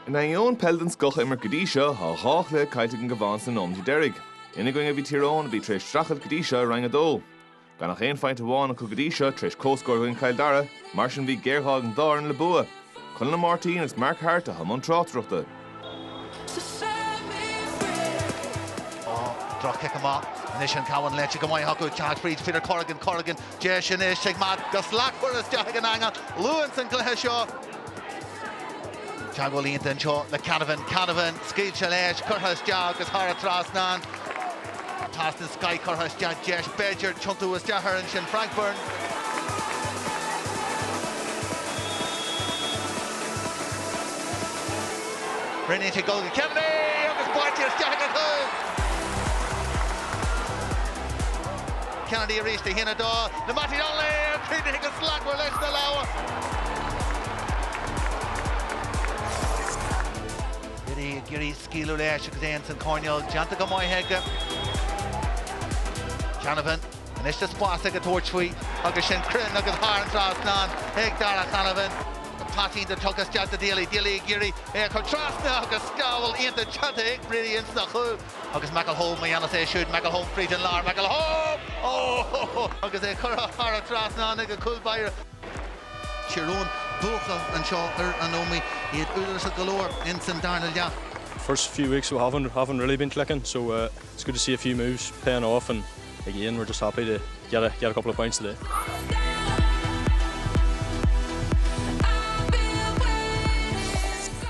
Na ion Peldon scoch immer Gadisha, ha hach le kaitigen Cavan an Omdi Derrig. Inna going be Tyrone be tresh strachel Gadisha rang a dole. Gan nach ein fight one and Gadisha tresh co-score going Kyle Dara, Martian be Gerhag and Dar and Labua. Colin Martin is Mark Hart a Hamon Trothruchte. Oh, drop kick him off. Nishan Cavan let you go my Haku, Chad Freed, Peter Corrigan, Jason is Shigmat, Gaslak for us, Jagananga, Lewis and Gleheshaw. Jago Linton Shaw, the Cavan, Ski Challenge, Kurhas Jag, as Hara Trasnan, Tastin Sky, Kurhas Jag, Jesh Badger, Chuntu was Jahar and Shin Frankburn. Brennan to go to Kennedy, August Buaicphointí, Jagan Kennedy reached the Hinador, the Matty Only, Peter Higgins Slack, we're less than lower. Giri Skilu Lesh, Xains and Cornell, Janta Moy Hegga. Canavan, and it's just Boss like a torch sweet. August Shin Crin, August Harn Trasnan, Heg Dara Canavan. Patty the Tuckas Janta Dilly, Giri, Contrastna, August Scowell, Ian the Chanta, really in Snahu. August McElhome, Mayana say shoot, McElhome, Frieden Lar, McElhome! Oh! August a Hara Trasnan, Nigga Cool Buyer. Tyrone, Bucha and Shaw, and Omi, he had Ullers at galore in St. Darnell, yeah. First few weeks we haven't really been clicking, so it's good to see a few moves paying off, and again we're just happy to get a couple of points today.